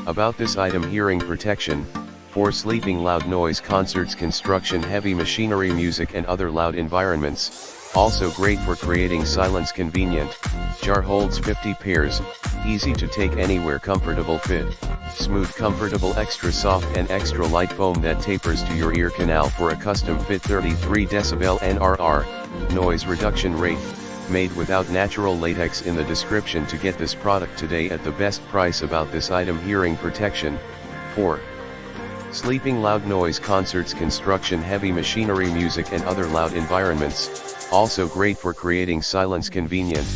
About this item: hearing protection, for sleeping, loud noise, concerts, construction, heavy machinery, music and other loud environments. Also great for creating silence. Convenient. Jar holds 50 pairs, easy to take anywhere, comfortable fit. Smooth, comfortable, extra soft and extra light foam that tapers to your ear canal for a custom fit. 33 decibel NRR, noise reduction rate, made without natural latex. In the description to get this product today at the best price. About this item: hearing protection, for sleeping, loud noise, concerts, construction, heavy machinery, music and other loud environments. Also great for creating silence. Convenient.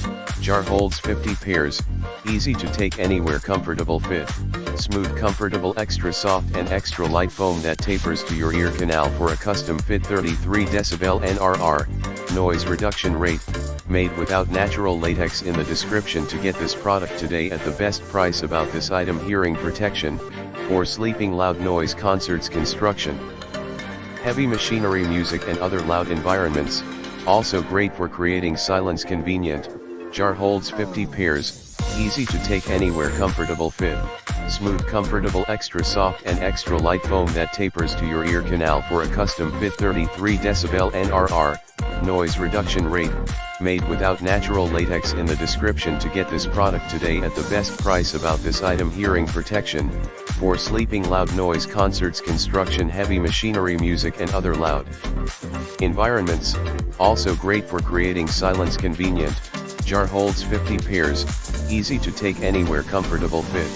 Jar holds 50 pairs, easy to take anywhere, comfortable fit. Smooth, comfortable, extra soft and extra light foam that tapers to your ear canal for a custom fit. 33 decibel NRR, noise reduction rate, made without natural latex. In the description to get this product today at the best price. About this item: hearing protection, for sleeping, loud noise, concerts, construction, heavy machinery, music and other loud environments. Also great for creating silence. Convenient. Jar holds 50 pairs, easy to take anywhere, comfortable fit. Smooth, comfortable, extra soft and extra light foam that tapers to your ear canal for a custom fit. 33 decibel NRR, noise reduction rate, made without natural latex. In the description to get this product today at the best price. About this item: hearing protection, for sleeping, loud noise, concerts, construction, heavy machinery, music and other loud environments. Also great for creating silence. Convenient. Jar holds 50 pairs, easy to take anywhere, comfortable fit.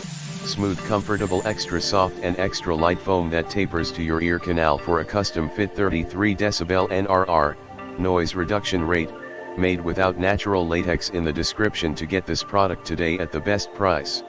Smooth, comfortable, extra soft and extra light foam that tapers to your ear canal for a custom fit. 33 decibel NRR, noise reduction rate, made without natural latex. In the description to get this product today at the best price.